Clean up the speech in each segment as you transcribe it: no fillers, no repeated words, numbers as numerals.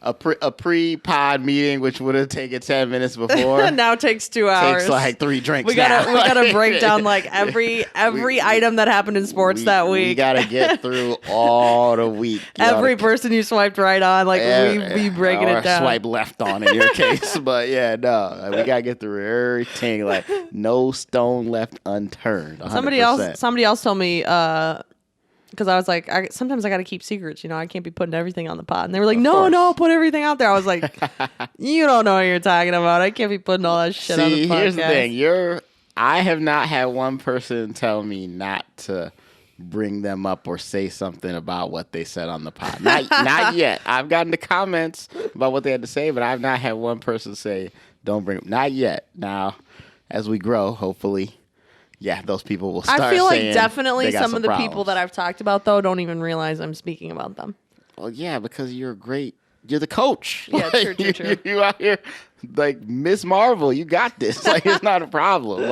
a pre-pod meeting, which would have taken 10 minutes before. Now it takes 2 hours. Takes like 3 drinks. We gotta break down like every item that happened in sports that week. We gotta get through all the week. Every person you swiped right on, like we breaking it down. Swipe left on in your case, but yeah, no, we gotta get through everything. Like no stone left unturned. 100%. Somebody else told me. Because I was like, sometimes I got to keep secrets, you know. I can't be putting everything on the pod. And they were like, no, put everything out there. I was like, you don't know what you're talking about. I can't be putting all that shit on the podcast. Here's the thing. I have not had one person tell me not to bring them up or say something about what they said on the pod. Not yet. I've gotten the comments about what they had to say, but I've not had one person say, don't bring them. Not yet. Now, as we grow, hopefully... Yeah, those people will start saying I feel like definitely some of the problems. people that I've talked about, though, don't even realize I'm speaking about them. Well, yeah, because you're the coach. Yeah, like, true. You out here like Miss Marvel. You got this. Like, it's not a problem.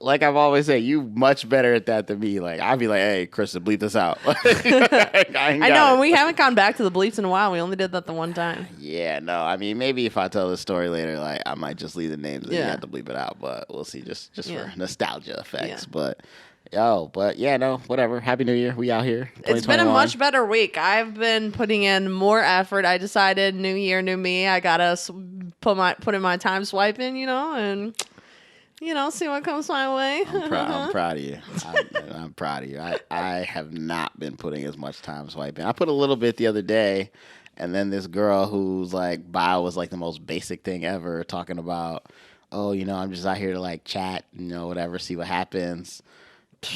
Like I've always said, you much better at that than me. Like, I'd be like, hey, Kristen, bleep this out. I know, and we haven't gone back to the bleeps in a while. We only did that the one time. Yeah, no, I mean, maybe if I tell this story later, like, I might just leave the names and you have to bleep it out. But we'll see, just for nostalgia effects. Yeah. But yeah, no, whatever. Happy New Year. We out here. It's been a much better week. I've been putting in more effort. I decided new year, new me. I gotta put in my time swiping, you know, and see what comes my way. I'm proud of you. I'm proud of you. I have not been putting as much time swiping. I put a little bit the other day, and then this girl whose like bio was like the most basic thing ever, talking about, oh, I'm just out here to like chat, whatever, see what happens.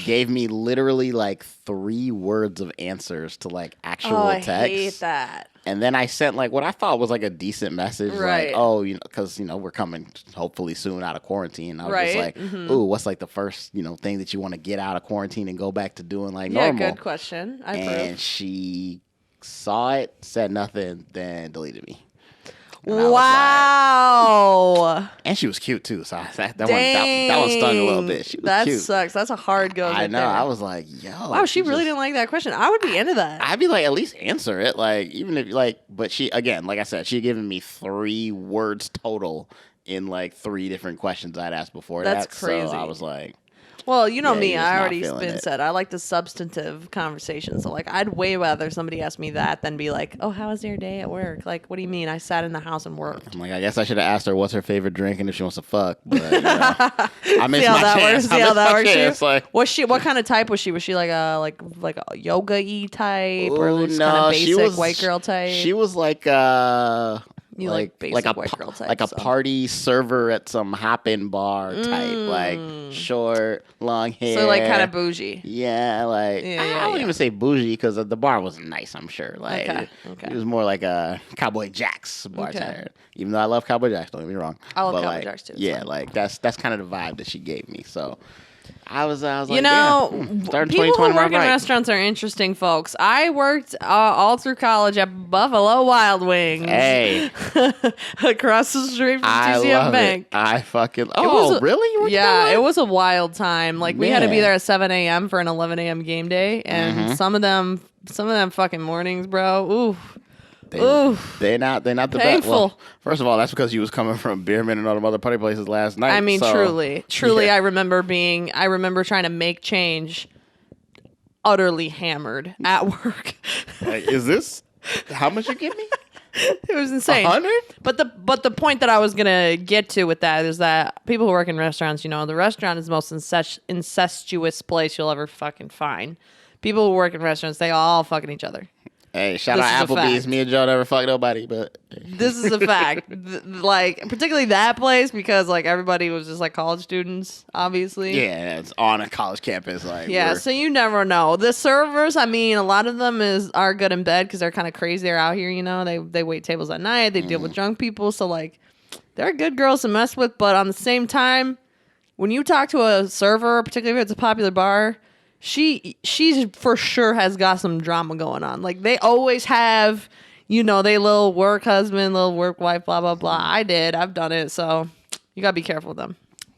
Gave me literally like 3 words of answers to like actual text. I hate that. And then I sent like what I thought was like a decent message, right. Like, because we're coming hopefully soon out of quarantine. I was just like, ooh, what's like the first thing that you want to get out of quarantine and go back to doing like normal? Yeah, good question. And she saw it, said nothing, then deleted me. Wow. And she was cute too, so that one stung a little bit. She was cute. Sucks. That's a hard go. I know. There. I was like, yo. Wow, she really didn't like that question. I would be into that. I'd be like, at least answer it. Like, even if like, but she, again, like I said, she had given me 3 words total in like 3 different questions I'd asked before. That's crazy. So I was like, well, me, I already been said I like the substantive conversation. So like, I'd way rather somebody ask me that than be like, oh, how was your day at work? Like, what do you mean? I sat in the house and worked. I'm like, I guess I should have asked her what's her favorite drink and if she wants to fuck. But I missed See how my that chance. works? See how that works? Like, what kind of type was she? Was she like a yoga-y type, or just kind of basic white girl type? She was like basic white girl type, like a party server at some hop-in bar type, like short, long hair. So like kind of bougie. Yeah, like I wouldn't even say bougie because the bar was nice. I'm sure. Like it was more like a Cowboy Jack's bartender. Even though I love Cowboy Jack's, don't get me wrong. I love Cowboy Jack's too. Yeah, like that's kind of the vibe that she gave me. So. I was like, people who work in restaurants are interesting folks. I worked all through college at Buffalo Wild Wings. Hey. Across the street from TCF Bank. Really? It was a wild time. Like, we had to be there at 7 a.m. for an 11 a.m. game day. And some of them fucking mornings, bro, ooh. They're not the best. Painful. Well, first of all, that's because you was coming from Beerman and all them other party places last night. I mean, truly, yeah. I remember trying to make change, utterly hammered at work. Like, is this how much you give me? It was insane. 100? But the point that I was gonna get to with that is that people who work in restaurants, the restaurant is the most incestuous place you'll ever fucking find. People who work in restaurants, they all fucking each other. Hey, shout out Applebee's. Me and Joe never fucked nobody, but this is a fact. Like, particularly that place, because like everybody was just like college students, obviously. Yeah, it's on a college campus. Like, so you never know. The servers, I mean, a lot of them are good in bed because they're kind of crazy. They're out here, They wait tables at night. They deal with drunk people, so like they're good girls to mess with. But on the same time, when you talk to a server, particularly if it's a popular bar. She for sure has got some drama going on. Like, they always have, they little work husband, little work wife, blah, blah, blah. I've done it. So you got to be careful with them.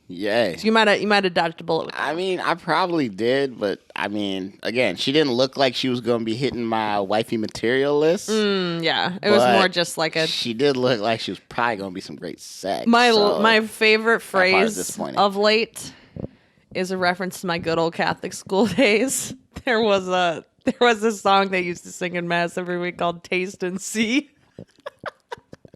Yay. So you might have dodged a bullet with that. I mean, I probably did, but I mean, again, she didn't look like she was going to be hitting my wifey material list. Yeah, it was more just like a. She did look like she was probably going to be some great sex. My favorite phrase disappointing. of late is a reference to my good old Catholic school days. There was a song they used to sing in mass every week called "Taste and See."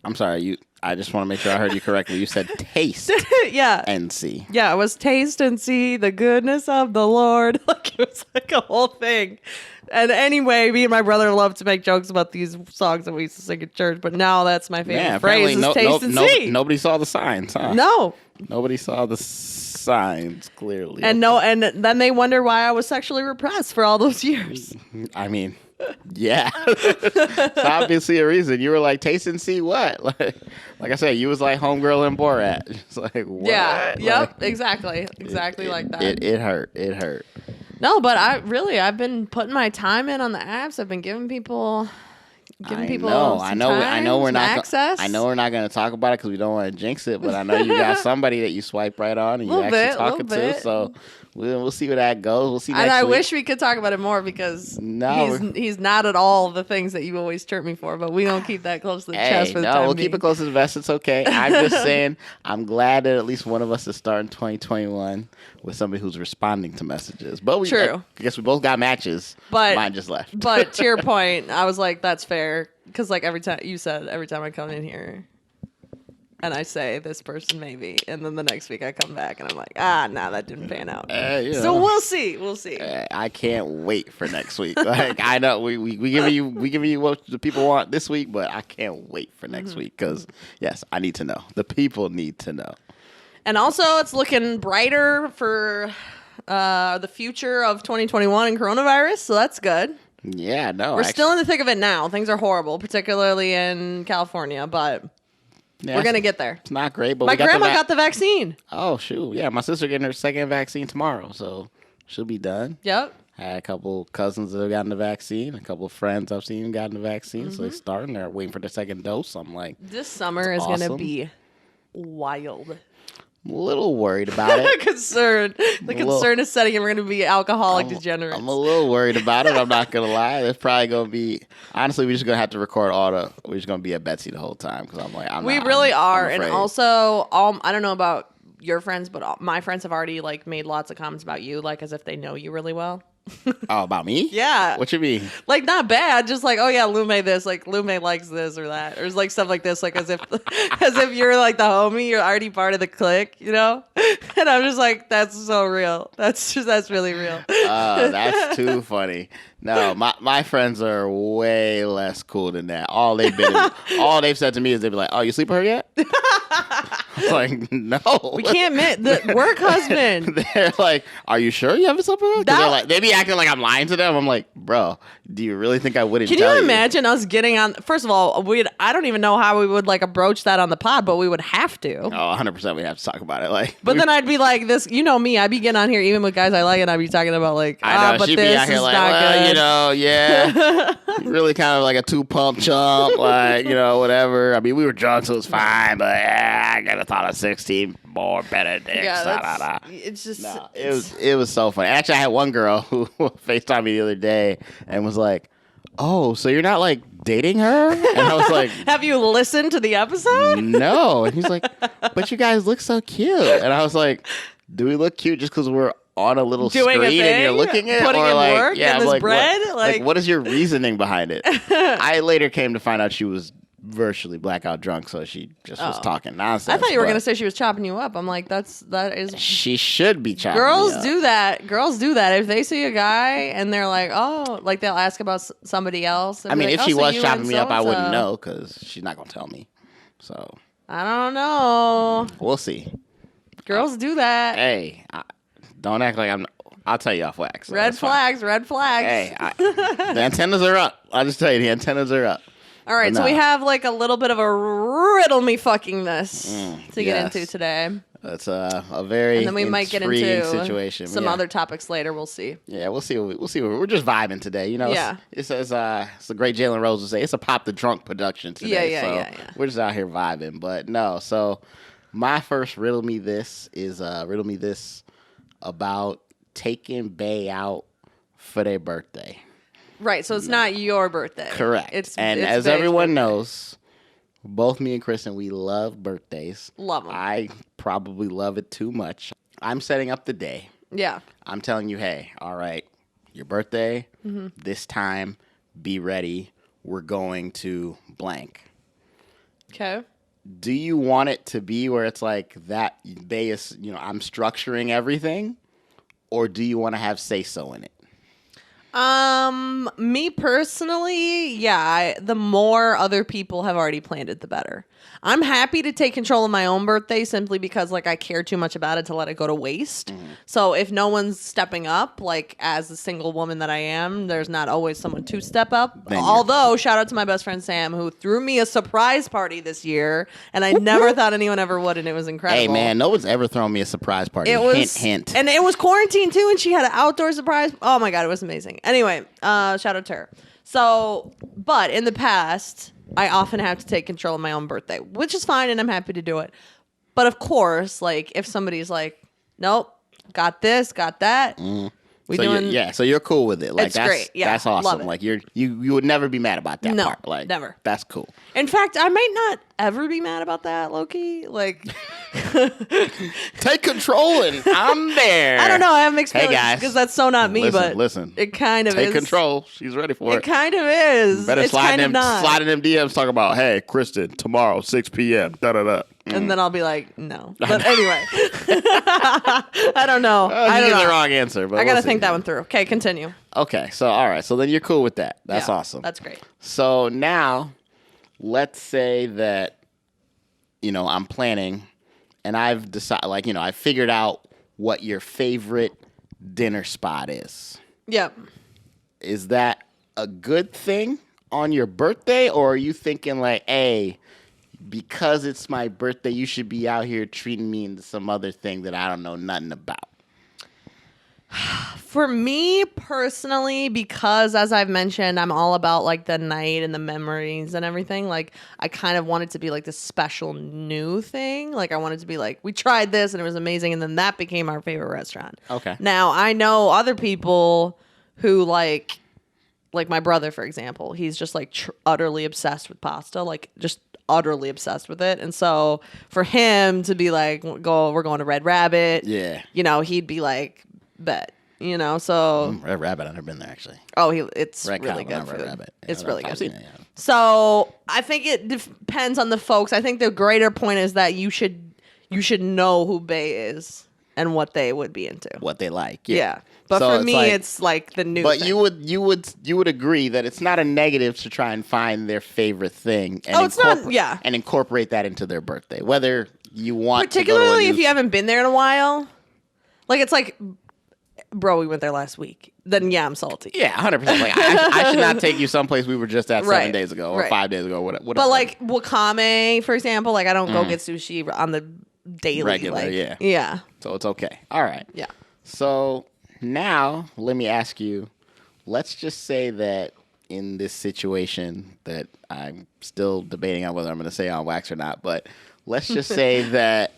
I'm sorry, I just want to make sure I heard you correctly. You said taste Yeah. and see. Yeah, it was taste and see the goodness of the Lord. Like, it was like a whole thing. And anyway, me and my brother loved to make jokes about these songs that we used to sing at church, but now that's my favorite phrase is taste and see. Nobody saw the signs, huh? No. Nobody saw the signs, clearly. And and then they wonder why I was sexually repressed for all those years. I mean, yeah. It's obviously a reason. You were like, taste and see what? Like I said, you was like homegirl in Borat. It's like, what? Yeah. Like, Yep. Exactly. Like that. It hurt. It hurt. No, but I've been putting my time in on the apps. I've been giving people I know we're not access. I know we're not going to talk about it because we don't want to jinx it, but I know you got somebody that you swipe right on and you actually talking to. So we'll see where that goes. We'll see next week. And I wish we could talk about it more because he's not at all the things that you always chirp me for, but we don't keep that close to the chest for the time we'll being. keep it close to the vest. It's okay. I'm just saying I'm glad that at least one of us is starting 2021 with somebody who's responding to messages. But I guess we both got matches. But mine just left. But to your point, I was like, that's fair. Because like every time I come in here and I say this person maybe, and then the next week I come back and I'm like, that didn't pan out. So we'll see. I can't wait for next week. Like I know we giving you what the people want this week, but I can't wait for next week because yes, I need to know. The people need to know. And also, it's looking brighter for the future of 2021 and coronavirus, so that's good. Yeah, no. We're still in the thick of it now. Things are horrible, particularly in California, but we're going to get there. It's not great, but my grandma got the vaccine. Oh, shoot. Yeah, my sister getting her second vaccine tomorrow, so she'll be done. Yep. I had a couple cousins that have gotten the vaccine, a couple of friends I've seen gotten the vaccine, so they're starting. They're waiting for the second dose. I'm like, this summer is going to be wild. I'm a little worried about it. Concern is setting in. We're going to be alcoholic degenerates. I'm a little worried about it. I'm not going to lie. There's probably going to be, honestly, we're just going to have to record we're just going to be at Betsy the whole time because I'm like, we really are. And also, I don't know about your friends, but my friends have already like made lots of comments about you, like as if they know you really well. Oh, about me? Yeah. What you mean? Like, not bad. Just like, oh yeah, Lume this. Like, Lume likes this or that. Or like stuff like this. Like as if you're like the homie. You're already part of the clique, you know? And I'm just like, that's so real. That's really real. That's too funny. No, my friends are way less cool than that. All they've said to me is they'd be like, "Oh, you sleep with her yet?" I'm like, no. We can't admit the work husband. They're like, "Are you sure you haven't slept with her?" They're like, they be acting like I'm lying to them. I'm like, bro, do you really think I wouldn't? Can you imagine us getting on? First of all, I don't even know how we would like approach that on the pod, but we would have to. Oh, 100%, we have to talk about it. Like, but then I'd be like, this, you know me, I'd be getting on here even with guys I like, and I'd be talking about like, but she'd this be out here is like, not good. You know, yeah, really kind of like a 2-pump chump, like, you know, whatever. I mean, we were drunk, so it was fine, but I could have thought of 16 more better dicks. Yeah, it's just it was so funny. Actually, I had one girl who FaceTimed me the other day and was like, "Oh, so you're not like dating her?" And I was like, "Have you listened to the episode?" No. And he's like, "But you guys look so cute." And I was like, "Do we look cute just because we're on a little screen and you're looking at it, putting or in like, work in this bread? Like, what is your reasoning behind it?" I later came to find out she was virtually blackout drunk, so she just was talking nonsense. I thought you were gonna say she was chopping you up. I'm like, that is. She should be chopping. Girls me up. do that. Girls do that. If they see a guy and they're like, oh, like they'll ask about somebody else. I mean, if she was chopping me up, I wouldn't know because she's not gonna tell me. So I don't know. We'll see. Girls do that. Hey, don't act like I'll tell you off wax. Red flags. Hey, the antennas are up. I'll just tell you, the antennas are up. All right, so we have like a little bit of a riddle me fucking this to get into today. It's a very and then we might get into situation. Some other topics later. We'll see. Yeah, we'll see. We'll see. We're just vibing today. You know, it's the great Jalen Rose would say, it's a Pop the Drunk production today. Yeah. We're just out here vibing. But no, so My first riddle me this is riddle me this about taking Bay out for their birthday. Right, so it's not your birthday. Correct. It's as Bay's everyone birthday. knows, both me and Kristen, we love birthdays. Love 'em. I probably love it too much. I'm setting up the day. Yeah. I'm telling you, hey, all right, your birthday, Mm-hmm. this time, be ready. We're going to blank. Okay. Do you want it to be where it's like that they is, I'm structuring everything, or do you want to have say so in it? Me personally, yeah, the more other people have already planned it, the better. I'm happy to take control of my own birthday simply because like I care too much about it to let it go to waste. So if no one's stepping up, like as the single woman that I am, there's not always someone to step up. Although shout out to my best friend Sam who threw me a surprise party this year and I never thought anyone ever would and it was incredible. Hey man, no one's ever thrown me a surprise party. It was hint. And it was quarantine too and she had an outdoor surprise. Oh my god, it was amazing. Anyway, shout out to her. So, but in the past, I often have to take control of my own birthday, which is fine, and I'm happy to do it. But of course, like if somebody's like, "Nope, got this, got that," So you're cool with it. Like It's that's great. Yeah, that's awesome. love it. Like you would never be mad about that No, part. Like never. That's cool. In fact, I might not ever be mad about that, Loki. Like, Take control and I'm there. I don't know. I have mixed Hey, feelings guys. because that's so not me. Listen. It kind of Take is. control. She's ready for It it. kind of is. Better It's slide kind of not. them DMs talking about, hey, Kristen, tomorrow, 6 p.m. Da da da. And then I'll be like, no. But anyway, I don't know. I You don't get know. the wrong answer. But I gotta we'll see. think that one through. Okay, continue. Okay, so all right, so then you're cool with that. That's Yeah, awesome. That's great. So now, let's say that I'm planning, and I've decided, I figured out what your favorite dinner spot is. Yep. Is that a good thing on your birthday, or are you thinking like, hey, because it's my birthday, you should be out here treating me into some other thing that I don't know nothing about? For me personally, because as I've mentioned, I'm all about like the night and the memories and everything. Like I kind of want it to be like this special new thing. Like I want it to be like, we tried this and it was amazing. And then that became our favorite restaurant. Okay. Now I know other people who like my brother, for example, he's just like utterly obsessed with pasta, like just utterly obsessed with it. And so for him to be like, we're going to Red Rabbit. Yeah. He'd be like, bet. So Red Rabbit, I've never been there actually. it's Red really Cow, good not Red food. Rabbit. Yeah, It's really I've good. seen it, yeah. So I think it depends on the folks. I think the greater point is that you should know who Bay is and what they would be into. What they like. Yeah. But So for me, it's like the new But thing. you would agree that it's not a negative to try and find their favorite thing and it's not, yeah. and incorporate that into their birthday. Whether you want Particularly to if you haven't been there in a while. Like it's like, bro, we went there last week. Then yeah, I'm salty. yeah, 100%. Like I should not take you someplace we were just at 7 Right, days ago or right. 5 days ago. Whatever. But like Wakame, for example, like I don't go get sushi on the daily. Regular, like, yeah. Yeah. So it's okay. All right. Yeah. So now let me ask you. Let's just say that in this situation that I'm still debating on whether I'm going to say on wax or not, but let's just say that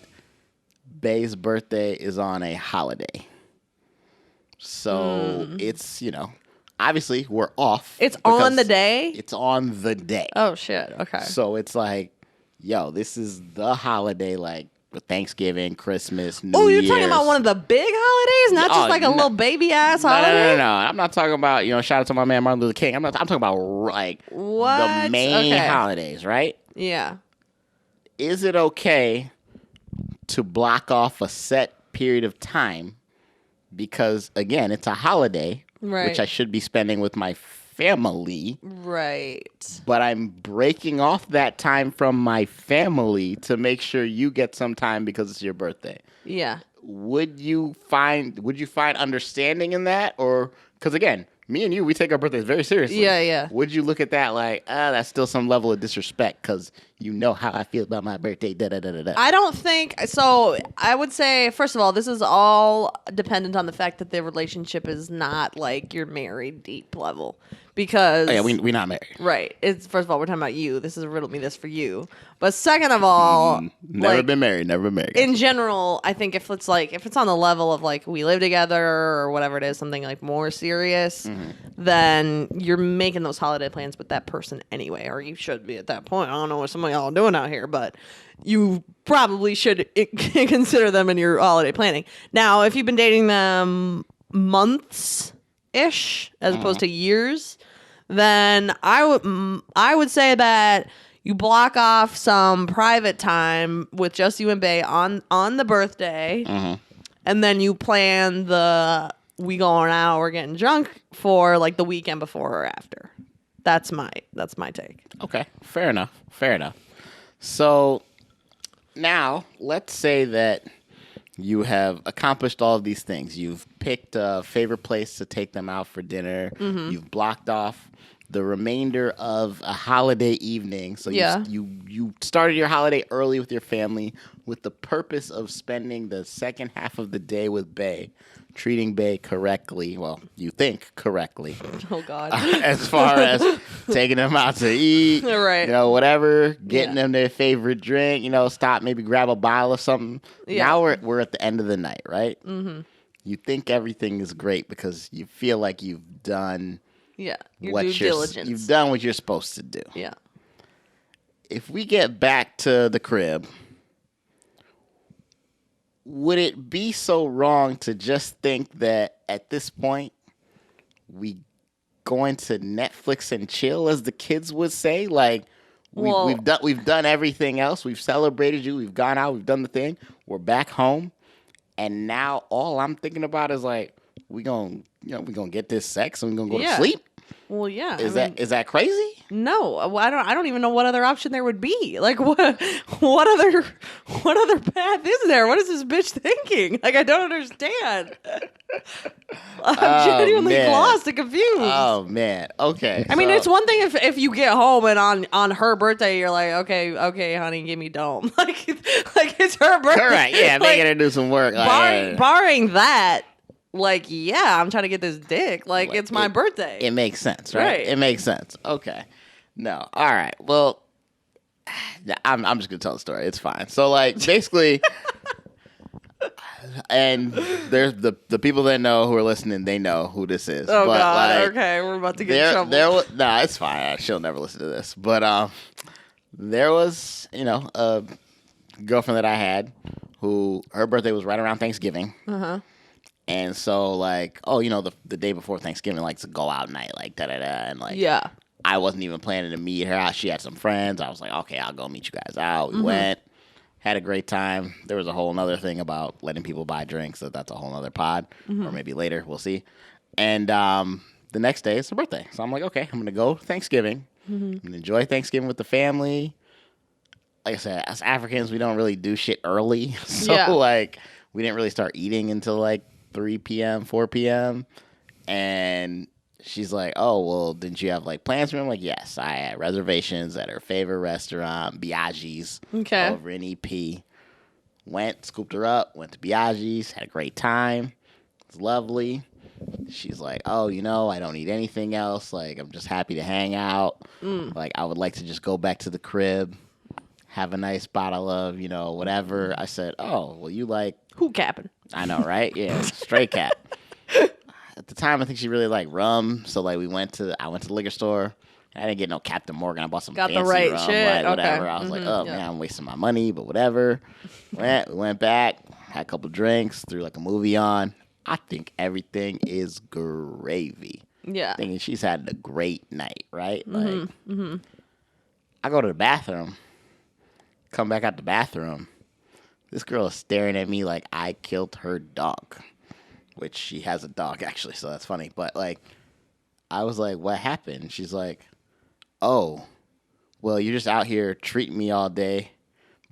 Bay's birthday is on a holiday. So it's, obviously we're off. It's on the because day? It's on the day. Oh, shit. Okay. So it's like, yo, this is the holiday, like Thanksgiving, Christmas, New Oh, you're Year's. talking about one of the big holidays, not just like a little baby ass holiday. No. I'm not talking about, shout out to my man Martin Luther King. I'm talking about like What? the main Okay. holidays, right? Yeah. Is it okay to block off a set period of time because, again, it's a holiday, Right. which I should be spending with my family, Right. but I'm breaking off that time from my family to make sure you get some time because it's your birthday. Yeah. Would you find understanding in that? Or, because again, me and you, we take our birthdays very seriously. Yeah. Would you look at that like, that's still some level of disrespect because you know how I feel about my birthday, da-da-da-da-da. I don't think so. I would say, first of all, this is all dependent on the fact that the relationship is not like you're married deep level. because Oh, yeah, we not married. right. It's first of all, we're talking about you. This is a riddle me this for you. But second of all, Never been married. Never been married. In general, I think if it's on the level of like we live together or whatever it is, something like more serious, then you're making those holiday plans with that person anyway, or you should be at that point. I don't know what some of y'all are doing out here, but you probably should consider them in your holiday planning. Now, if you've been dating them months ish as opposed to years, then I would say that you block off some private time with just you and Bday on the birthday, and then you plan we going out, we're getting drunk for like the weekend before or after. That's my take. Okay, fair enough. So now let's say that you have accomplished all of these things. You've picked a favorite place to take them out for dinner. You've blocked off the remainder of a holiday evening. So you started your holiday early with your family with the purpose of spending the second half of the day with Bday, treating Bday correctly. Well, you think correctly. Oh, God. As far as taking them out to eat, right. Whatever, getting them their favorite drink, stop, maybe grab a bottle of something. Yeah. Now we're at the end of the night, right? Mm-hmm. You think everything is great because you feel like you've done your due diligence. You've done what you're supposed to do. Yeah. If we get back to the crib, would it be so wrong to just think that at this point we going to Netflix and chill, as the kids would say? Like we've done everything else. We've celebrated you. We've gone out. We've done the thing. We're back home, and now all I'm thinking about is like we gonna get this sex and we're gonna go to sleep. Well, yeah. Is that crazy? No, I don't even know what other option there would be. Like what other path is there? What is this bitch thinking? Like I don't understand. I'm genuinely lost and confused. Oh man. Okay. I mean, it's one thing if you get home and on her birthday you're like, okay, honey, give me dome. like it's her birthday. Correct. Yeah, making her do some work. Barring that. Like, yeah, I'm trying to get this dick. Like, it's my birthday. It makes sense, right? It makes sense. Okay. No. All right. Well, I'm just going to tell the story. It's fine. So, like, basically, and there's the people that know who are listening, they know who this is. Oh, but, God. Like, okay, we're about to get in trouble. It's fine. She'll never listen to this. But there was, a girlfriend that I had who, her birthday was right around Thanksgiving. Uh-huh. And so, like, the day before Thanksgiving, like, to go out night, like, da-da-da, and, like, I wasn't even planning to meet her out. She had some friends. I was like, okay, I'll go meet you guys out. We went, had a great time. There was a whole other thing about letting people buy drinks. That's a whole other pod, or maybe later, we'll see. And the next day, it's her birthday. So I'm like, okay, I'm going to go Thanksgiving. I'm going to enjoy Thanksgiving with the family. Like I said, as Africans, we don't really do shit early. So, like, we didn't really start eating until, like, 3 p.m., 4 p.m. And she's like, oh, well, didn't you have, like, plans for me? I'm like, yes, I had reservations at her favorite restaurant, Biaggi's, over in EP. Went, scooped her up, went to Biaggi's, had a great time. It's lovely. She's like, oh, I don't need anything else. Like, I'm just happy to hang out. Like, I would like to just go back to the crib, have a nice bottle of, whatever. I said, oh, well, you like... Who capping? I know, right? Yeah, straight cap. At the time, I think she really liked rum, so like I went to the liquor store. I didn't get no Captain Morgan. I bought some fancy the right rum, shit. like, whatever. I was like, oh man, I'm wasting my money, but whatever. We went back, had a couple drinks, threw like a movie on. I think everything is gravy. Yeah, thinking she's had a great night, right? Like, I go to the bathroom, come back out the bathroom. This girl is staring at me like I killed her dog, which she has a dog, actually, so that's funny. But, like, I was like, what happened? She's like, oh, well, you're just out here treating me all day,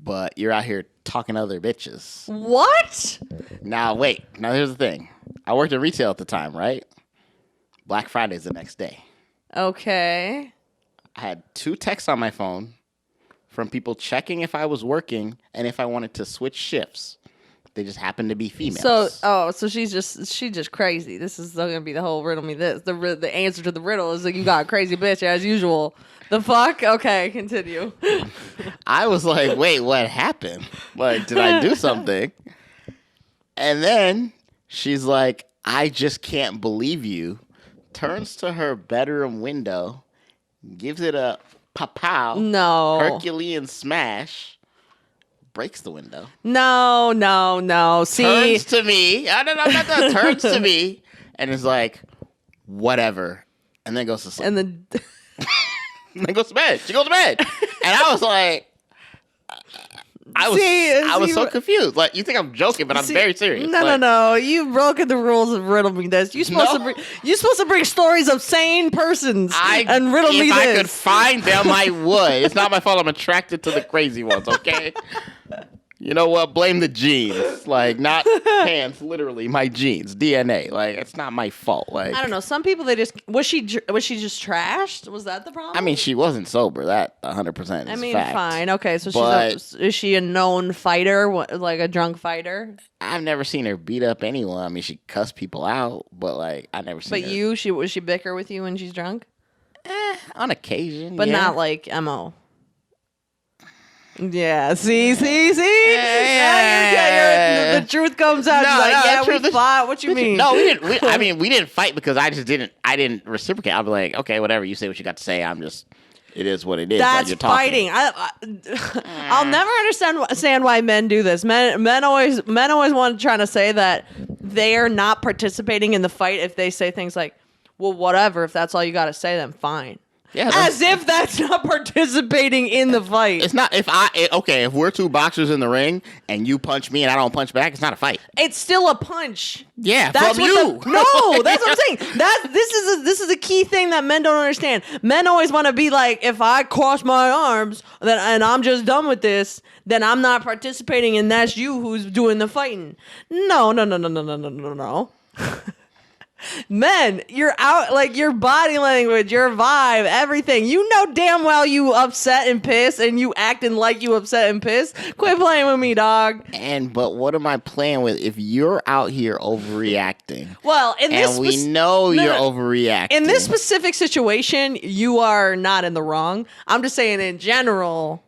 but you're out here talking to other bitches. What? Now, wait. Now, here's the thing. I worked in retail at the time, right? Black Friday's the next day. Okay. I had 2 texts on my phone from people checking if I was working and if I wanted to switch shifts. They just happen to be females. So she's just crazy. This is gonna be the whole riddle me this. The answer to the riddle is that you got a crazy bitch as usual. The fuck? Okay, continue. I was like, wait, what happened? Like, did I do something? And then she's like, I just can't believe you. Turns to her bedroom window, gives it a pow, no Herculean smash, breaks the window. No. See, turns to me. No. Turns to me and is like, whatever, and then goes to sleep. And then goes to bed. She goes to bed, and I was like. I was so confused. Like, you think I'm joking, but I'm very serious. No. You've broken the rules of Riddle Me This. You're supposed to bring stories of sane persons and Riddle Me This. If I could find them, I would. It's not my fault. I'm attracted to the crazy ones, okay? You know what? Blame the genes. Like, not pants, literally, my genes, DNA. Like, it's not my fault. Like, I don't know. Some people, was she just trashed? Was that the problem? I mean, she wasn't sober. That 100% is fact. Fine. Okay, so is she a known fighter, like a drunk fighter? I've never seen her beat up anyone. I mean, she cussed people out, but, like, I never seen her. But was she bicker with you when she's drunk? On occasion, but not like MO. Yeah, see. The truth comes out. We fought. What you mean? No, we didn't. We didn't fight because I didn't reciprocate. I'll be like, okay, whatever. You say what you got to say. It is what it is. That's like fighting. I'll never understand why men do this. Men always want to try to say that they are not participating in the fight if they say things like, well, whatever. If that's all you got to say, then fine. Yeah, as if that's not participating in the fight. It's not. If we're two boxers in the ring and you punch me and I don't punch back, it's not a fight. It's still a punch. Yeah, that's from you. No, that's what I'm saying. This is a key thing that men don't understand. Men always want to be like, if I cross my arms and I'm just done with this, then I'm not participating, and that's you who's doing the fighting. No. Men, you're out, like, your body language, your vibe, everything. You know damn well you upset and pissed, and you acting like you upset and pissed. Quit playing with me, dog. But what am I playing with if you're out here overreacting? Well, you're overreacting. In this specific situation, you are not in the wrong. I'm just saying in general,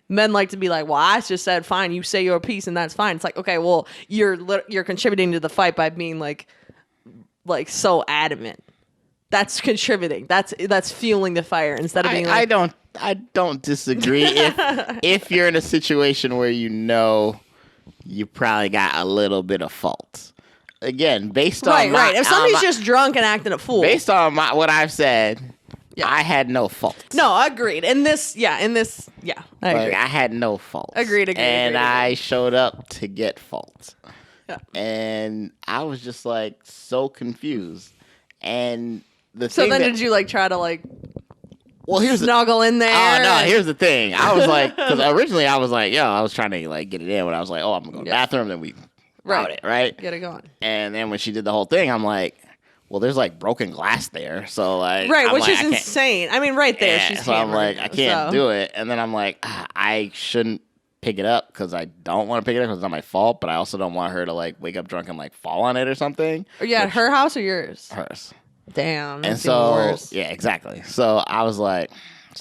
men like to be like, well, I just said fine. You say your piece, and that's fine. It's like, okay, well, you're contributing to the fight by being like so adamant. That's contributing. That's fueling the fire instead of being like, I don't disagree if you're in a situation where you know you probably got a little bit of fault. Again, based on right. If somebody's just drunk and acting a fool, based on what I've said, I had no fault. No, agreed. I agree. I had no fault. Agreed. And I showed up to get fault. Yeah. And I was just like so confused. And did you like try to like snuggle in there? Oh no, here's the thing. I was like, because originally I was like, I was trying to like get it in, but I was like, I'm gonna go to the bathroom, then we route it, right? Get it going. And then when she did the whole thing, I'm like, well, there's like broken glass there, so like, which is insane. I mean, right there, she's so hammered, I'm like, I can't do it. And then I'm like, I shouldn't pick it up because I don't want to pick it up because it's not my fault, but I also don't want her to like wake up drunk and like fall on it or something. Her house or yours? Hers. Damn. And so, worse. Yeah, exactly. So I was like,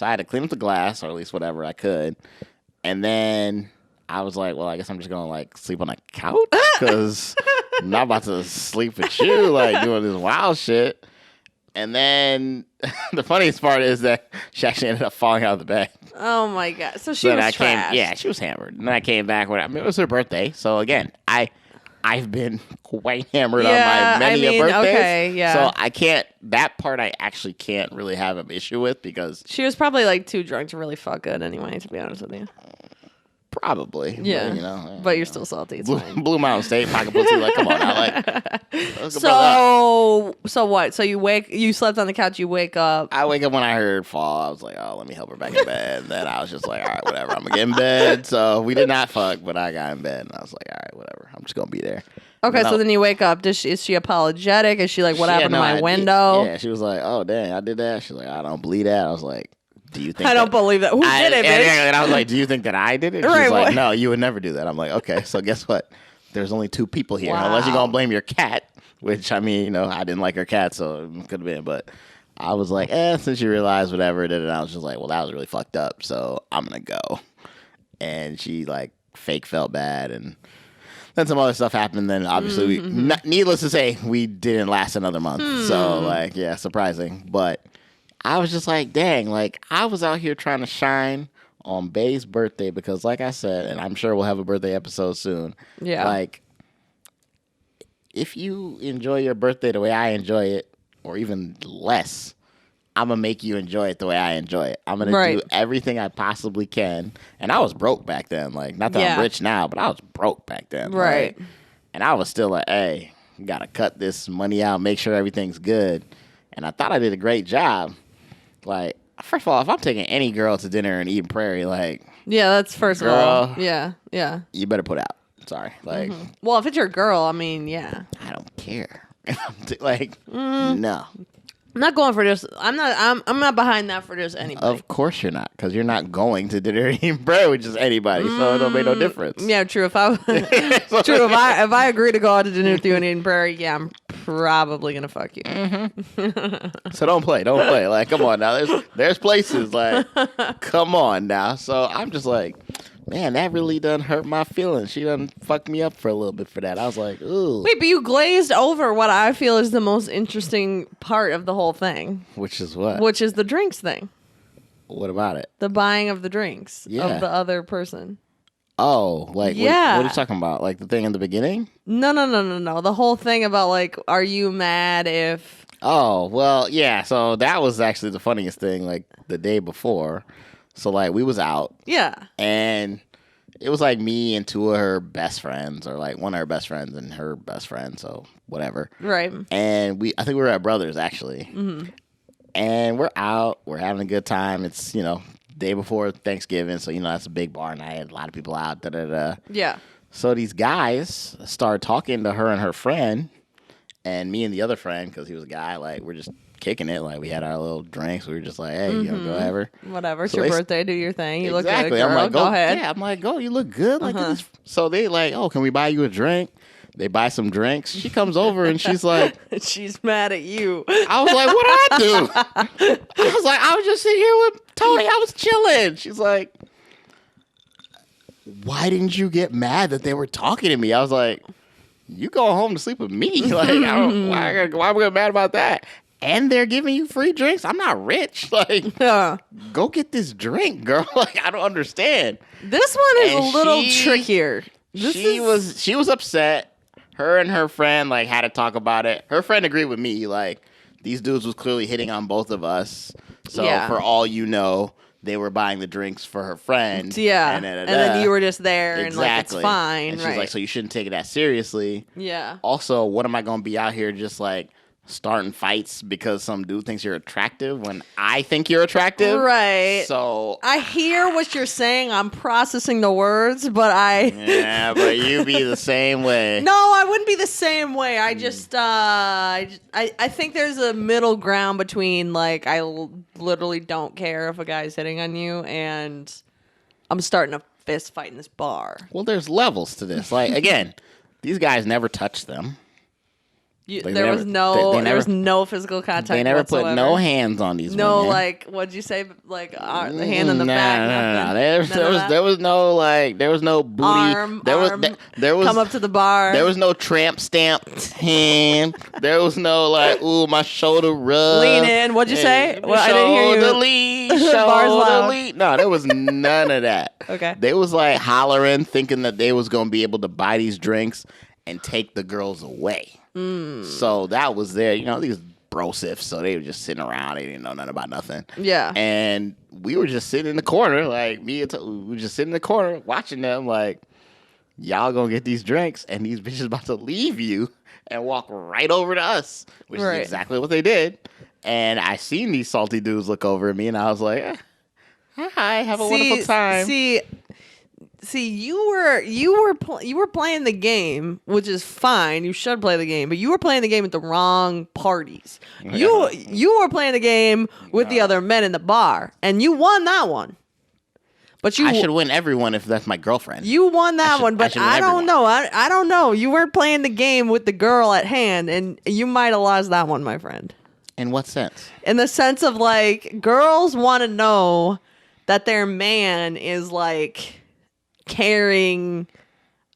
I had to clean up the glass, or at least whatever I could. And then I was like, well, I guess I'm just going to like sleep on a couch because I'm not about to sleep with you, like doing this wild shit. And then the funniest part is that she actually ended up falling out of the bed. Oh my God. So she was trashed. She was hammered. And then I came back when it was her birthday. So again, I've been quite hammered on my many birthdays. Okay, yeah. So I can't, that part I actually can't really have an issue with because she was probably like too drunk to really fuck good anyway, to be honest with you. Probably. Yeah. But you're still salty. It's fine. Blue Mountain State, pocket pussy, like, come on now. Like, so what? So you slept on the couch, you wake up. I wake up when I heard fall. I was like, oh, let me help her back in bed. And then I was just like, all right, whatever. I'm going to get in bed. So we did not fuck, but I got in bed. And I was like, all right, whatever. I'm just going to be there. Okay, so then you wake up. Is she apologetic? Is she like, what happened to my window? Yeah, she was like, oh, dang, I did that. She's like, I don't believe that. I was like, do you think I don't believe that. Who did it, bitch? And I was like, do you think that I did it? She's like, no, you would never do that. I'm like, okay, so guess what? there's only 2 people here, Wow. unless you're gonna blame your cat. Which I mean, I didn't like her cat, so it could have been. But I was like, since you realized whatever, and I was just like, well, that was really fucked up, so I'm gonna go. And she like fake felt bad, and then some other stuff happened. Then obviously, needless to say, we didn't last another month. So like, yeah, surprising. But I was just like, dang, like I was out here trying to shine on Bay's birthday because, like I said, and I'm sure we'll have a birthday episode soon. Yeah. Like, if you enjoy your birthday the way I enjoy it, or even less, I'm going to make you enjoy it the way I enjoy it. I'm going to do everything I possibly can. And I was broke back then. Like, not that I'm rich now, but I was broke back then. Right. Like, and I was still like, hey, you got to cut this money out, make sure everything's good. And I thought I did a great job. Like, first of all, if I'm taking any girl to dinner in Eden Prairie, like... Yeah, that's first of all. Yeah. You better put out. Sorry. Like... Well, if it's your girl, I mean, yeah. I don't care. Like, no. I'm not going for this. I'm not behind that for just anybody. Of course you're not, because you're not going to dinner in Prairie with just anybody, so it don't make no difference. Yeah, true. If I agree to go out to dinner with you in Eden Prairie, yeah, I'm probably gonna fuck you. So don't play. Like, come on now. There's places. Like, come on now. So I'm just like, man, that really done hurt my feelings. She done fucked me up for a little bit for that. I was like, ooh. Wait, but you glazed over what I feel is the most interesting part of the whole thing. Which is what? Which is the drinks thing. What about it? The buying of the drinks of the other person. Oh, like, what are you talking about? Like the thing in the beginning? No. The whole thing about, like, are you mad if... Oh, well, yeah. So that was actually the funniest thing, like, the day before. So, like, we was out. Yeah. And it was, like, me and 2 of her best friends, or, like, one of her best friends and her best friend, so whatever. Right. And I think we were at Brothers, actually. Mm-hmm. And we're out. We're having a good time. It's, day before Thanksgiving, so, that's a big bar night. A lot of people out, da-da-da. Yeah. So these guys started talking to her and her friend, and me and the other friend, because he was a guy, like, we're just kicking it. Like, we had our little drinks. We were just like, hey, go whatever. Whatever. It's your birthday. Do your thing. You exactly. look good, girl. I'm like, go ahead. Yeah, I'm like, go. You look good. Like, so they like, oh, can we buy you a drink? They buy some drinks. She comes over and she's like... she's mad at you. I was like, what did I do? I was like, I was just sitting here with Tony. I was chilling. She's like, why didn't you get mad that they were talking to me? I was like, you go home to sleep with me. Like, why am I getting mad about that? And they're giving you free drinks. I'm not rich. Like, go get this drink, girl. Like, I don't understand. This one is a little trickier. She was upset. Her and her friend, like, had to talk about it. Her friend agreed with me. Like, these dudes was clearly hitting on both of us. So, for all you know, they were buying the drinks for her friend. Yeah. And then you were just there and, like, it's fine. And she's like, so you shouldn't take it that seriously. Yeah. Also, what am I going to be out here just, like, starting fights because some dude thinks you're attractive when I think you're attractive? Right. So I hear what you're saying. I'm processing the words, but yeah, but you be the same way. No, I wouldn't be the same way. I just I think there's a middle ground between, like, I literally don't care if a guy's hitting on you and I'm starting a fist fight in this bar. Well, there's levels to this. Like, again, these guys never touched them. There was no physical contact. They never whatsoever. put no hands on these women. Like, what'd you say? Like, the hand on the back? No. There was no, like, there was no booty. Arm, there was come up to the bar. There was no tramp stamp hand. There was no, like, ooh, my shoulder rub. Lean in. What'd you say? Well, I didn't hear you. Shoulder lead. No, there was none of that. Okay. They was, like, hollering, thinking that they was going to be able to buy these drinks and take the girls away. So that was there, these brosifs, so they were just sitting around. They didn't know nothing about nothing. Yeah. And we were just sitting in the corner, like, we were just sitting in the corner watching them, like, y'all gonna get these drinks, and these bitches about to leave you and walk right over to us, which is exactly what they did. And I seen these salty dudes look over at me, and I was like, hi, have a wonderful time. See, you were playing the game, which is fine. You should play the game, but you were playing the game with the wrong parties. You were playing the game with the other men in the bar, and you won that one. But I should win everyone if that's my girlfriend. You won that one, but I don't know. I don't know. You weren't playing the game with the girl at hand, and you might have lost that one, my friend. In what sense? In the sense of, like, girls want to know that their man is, like, caring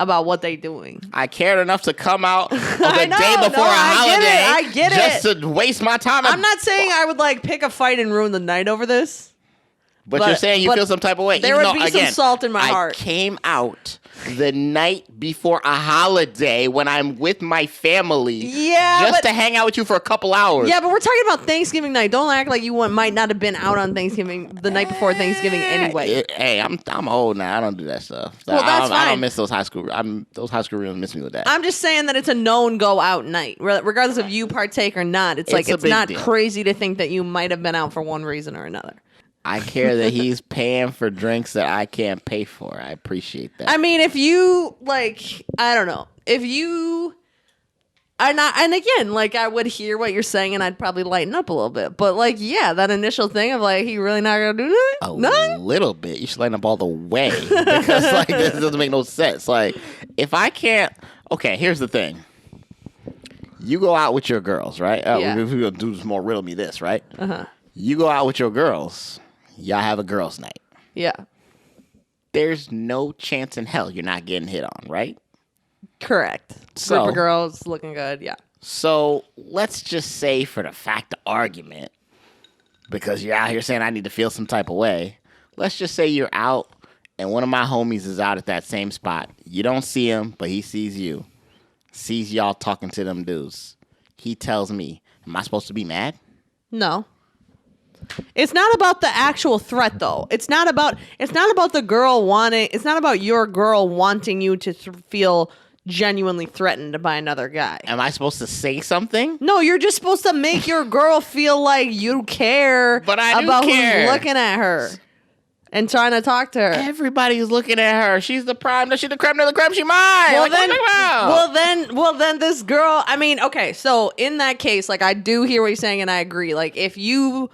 about what they doing. I cared enough to come out on the day before a holiday. I get it. Just to waste my time. I'm not saying I would, like, pick a fight and ruin the night over this. But you're saying you feel some type of way. There would be some salt in my heart. I came out the night before a holiday when I'm with my family. Yeah, just to hang out with you for a couple hours. Yeah, but we're talking about Thanksgiving night. Don't act like you might not have been out on Thanksgiving the night before Thanksgiving anyway. Hey, I'm old now. I don't do that stuff. Well, that's fine. I don't miss those high school. Those high school reunions miss me with that. I'm just saying that it's a known go out night, regardless of you partake or not. It's like it's not crazy to think that you might have been out for one reason or another. I care that he's paying for drinks that I can't pay for. I appreciate that. I mean, if you, like, I don't know. If you are not, and again, like, I would hear what you're saying and I'd probably lighten up a little bit. But, like, yeah, that initial thing of, like, he really not going to do that? A little bit. You should lighten up all the way. Because, like, this doesn't make no sense. Like, if I can't, okay, here's the thing. You go out with your girls, right? Yeah. We're going to do this more Riddle Me This, right? Uh-huh. You go out with your girls. Y'all have a girls' night. Yeah. There's no chance in hell you're not getting hit on, right? Correct. Group of girls looking good, yeah. So let's just say for the fact of argument, because you're out here saying I need to feel some type of way, let's just say you're out and one of my homies is out at that same spot. You don't see him, but he sees you. Sees y'all talking to them dudes. He tells me, am I supposed to be mad? No. It's not about the actual threat, though. It's not about the girl wanting. It's not about your girl wanting you to feel genuinely threatened by another guy. Am I supposed to say something? No, you're just supposed to make your girl feel like you care but I about care. Who's looking at her and trying to talk to her. Everybody's looking at her. She's the prime. She's the creme of the creme. She mine. Well, then this girl. I mean, okay. So in that case, like, I do hear what you're saying, and I agree. Like, if you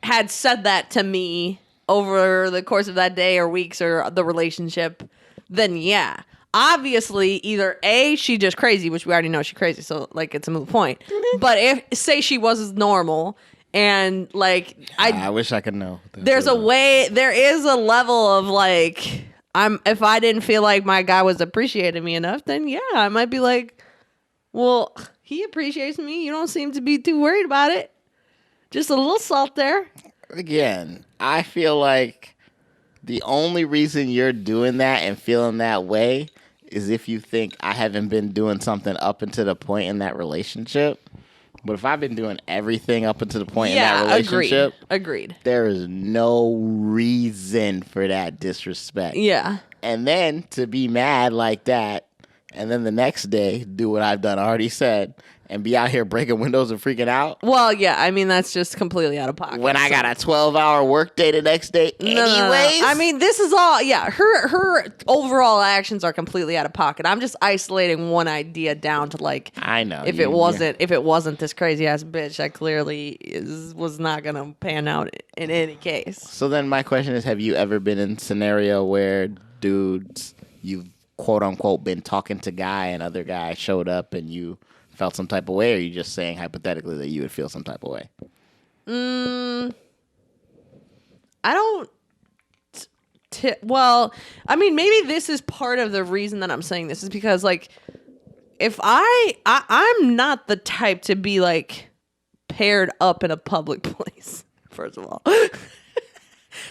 had said that to me over the course of that day or weeks or the relationship, then yeah. Obviously, either A, she just crazy, which we already know she's crazy, so, like, it's a moot point. But if, say she was normal, and, like, I wish I could know. There is a level of, like, if I didn't feel like my guy was appreciating me enough, then yeah, I might be like, well, he appreciates me. You don't seem to be too worried about it. Just a little salt there. Again, I feel like the only reason you're doing that and feeling that way is if you think I haven't been doing something up until the point in that relationship. But if I've been doing everything up until the point in that relationship, agreed. There is no reason for that disrespect. Yeah. And then to be mad like that, and then the next day do what I've done already said, and be out here breaking windows and freaking out. Well, yeah, I mean, that's just completely out of pocket. When I got a 12-hour work day the next day anyways. No. I mean, this is all, yeah, her overall actions are completely out of pocket. I'm just isolating one idea down to, like, I know. If it wasn't this crazy-ass bitch, that clearly was not going to pan out in any case. So then my question is, have you ever been in a scenario where dudes, you've quote-unquote been talking to guy and other guy showed up and you felt some type of way, or are you just saying hypothetically that you would feel some type of way? I don't. Well, I mean, maybe this is part of the reason that I'm saying this is because, like, if I'm not the type to be, like, paired up in a public place. First of all.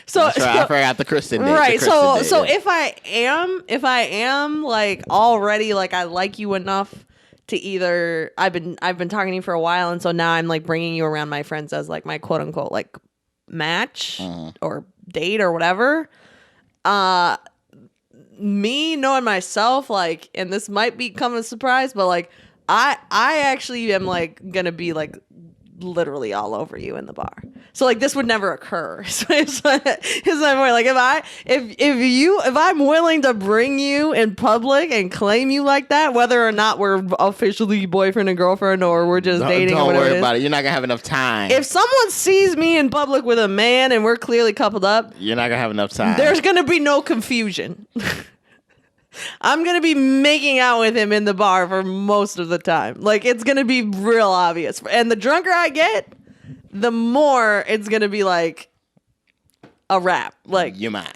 So, right. I forgot the Kristen date. Right. So if I am like already like I like you enough to either I've been talking to you for a while, and so now I'm like bringing you around my friends as like my quote unquote like match or date or whatever. Me knowing myself, like, and this might become a surprise, but like I actually am like gonna be like literally all over you in the bar. So like this would never occur. So it's my point. Like if I'm willing to bring you in public and claim you like that, whether or not we're officially boyfriend and girlfriend or we're just dating or whatever Don't worry about it. You're not gonna have enough time. If someone sees me in public with a man and we're clearly coupled up, you're not gonna have enough time. There's gonna be no confusion. I'm gonna be making out with him in the bar for most of the time. Like it's gonna be real obvious. And the drunker I get, the more it's gonna be like a wrap. Like you mine.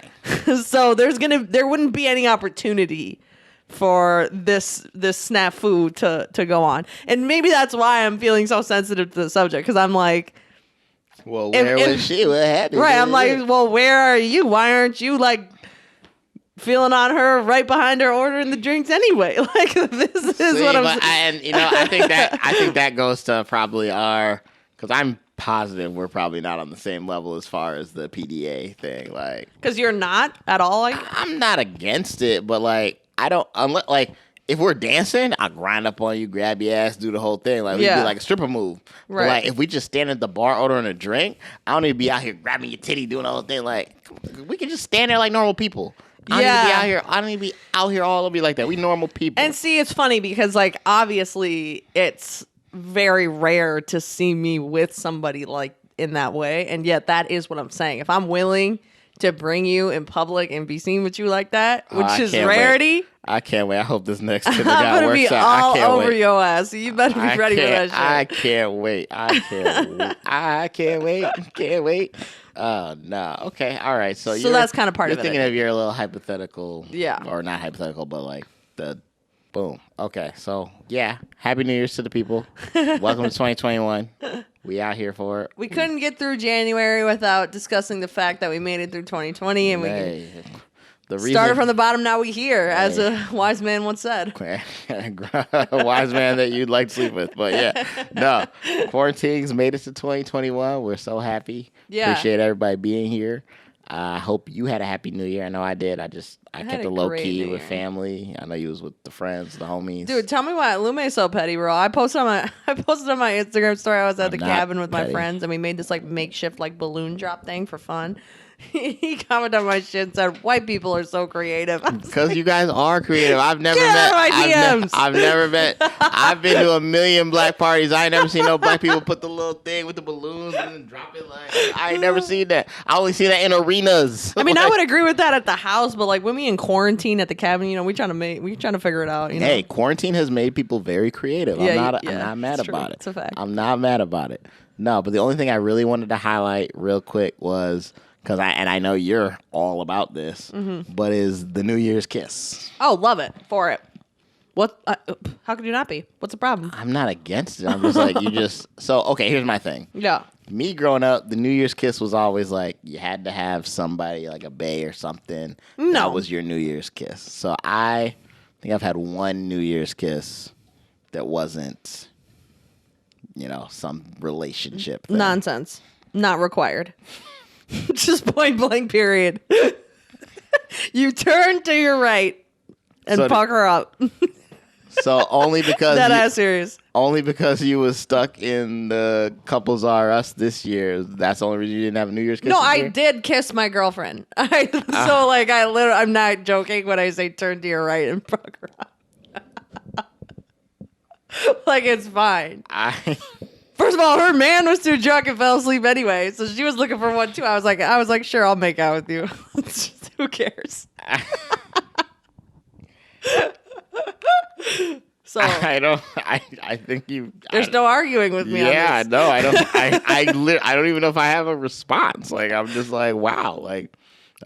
So there wouldn't be any opportunity for this snafu to go on. And maybe that's why I'm feeling so sensitive to the subject, because I'm like, well, where was she? What happened? Right. I'm like, well, where are you? Why aren't you like feeling on her right behind her ordering the drinks anyway? Like this is what I'm saying. And I think that goes to probably because I'm positive we're probably not on the same level as far as the PDA thing. Like, because you're not at all. Like, I'm not against it, but like I don't like if we're dancing, I'll grind up on you, grab your ass, do the whole thing. Like we do like a stripper move. Right. But like if we just stand at the bar ordering a drink, I don't need to be out here grabbing your titty, doing the whole thing. Like we can just stand there like normal people. I don't need to be out here all over you like that. We normal people. And see, it's funny because like obviously it's very rare to see me with somebody like in that way, and yet that is what I'm saying. If I'm willing to bring you in public and be seen with you like that, which is rarity. Wait. I can't wait. I hope this next kid I'm gonna be all over wait. your ass. So you better be ready for that shit. I can't wait. I can't wait. Can't wait. Oh no. Okay. All right. So that's kind of part of it. You're thinking of your little hypothetical. Yeah. Or not hypothetical, but like the boom. Okay. So yeah. Happy New Year's to the people. Welcome to 2021. We out here for it. We couldn't get through January without discussing the fact that we made it through 2020, and we started from the bottom. Now we here, as a wise man once said. A wise man that you'd like to sleep with. But yeah, no. Quarantings made it to 2021. We're so happy. Yeah. Appreciate everybody being here. I hope you had a happy New Year. I know I did. I kept it low key with family. I know you was with the friends, the homies. Dude, tell me why Lume is so petty, bro. I posted on my Instagram story. I was at the cabin with my friends, and we made this like makeshift like balloon drop thing for fun. He commented on my shit and said, "White people are so creative." Because you guys are creative. I've never Get met. Out of my DMs. I've never met. I've been to a million black parties. I ain't never seen no black people put the little thing with the balloons and then drop it. Like I ain't never seen that. I only see that in arenas. I mean, I would agree with that at the house, but like when we in quarantine at the cabin, we trying to figure it out. You know? Hey, quarantine has made people very creative. Yeah, I'm not mad about it. It's a fact. I'm not mad about it. No, but the only thing I really wanted to highlight real quick was. Because I know you're all about this, but is the New Year's kiss. Oh, love it. For it. What? How could you not be? What's the problem? I'm not against it. I'm just like, okay, here's my thing. Yeah. Me growing up, the New Year's kiss was always like, you had to have somebody like a bae or something. No. That was your New Year's kiss. So I think I've had one New Year's kiss that wasn't, some relationship thing. Nonsense. Not required. Just point blank, period. You turn to your right and pucker up. So only because that ass serious. Only because you was stuck in the Couples Are Us this year. That's the only reason you didn't have a New Year's kiss. No, I did kiss my girlfriend. I'm not joking when I say turn to your right and pucker up. Like it's fine. First of all, her man was too drunk and fell asleep anyway, so she was looking for one too. I was like, sure, I'll make out with you. Who cares? So I think you. There's no arguing with me. Yeah, on this. no, I don't. I don't even know if I have a response. Like I'm just like, wow, like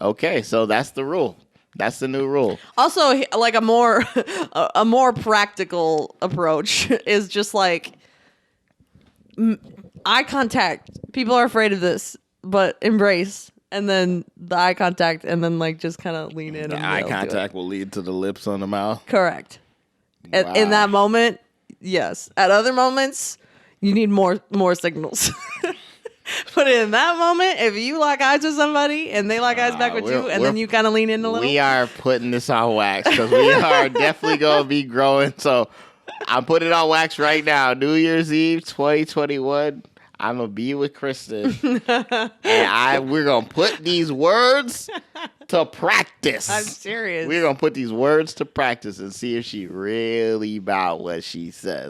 okay, so that's the rule. That's the new rule. Also, like a more practical approach is just like. Eye contact. People are afraid of this, but embrace. And then the eye contact, and then like just kind of lean in. The eye contact will lead to the lips on the mouth. Correct. Wow. In that moment, yes. At other moments, you need more signals. But in that moment, if you lock eyes with somebody and they lock eyes back with you, and then you kind of lean in a little. We are putting this on wax because we are definitely going to be growing. So I'm putting it on wax right now. New Year's Eve 2021. I'm gonna be with Kristen, and we're gonna put these words to practice. I'm serious. We're gonna put these words to practice and see if she really about what she says.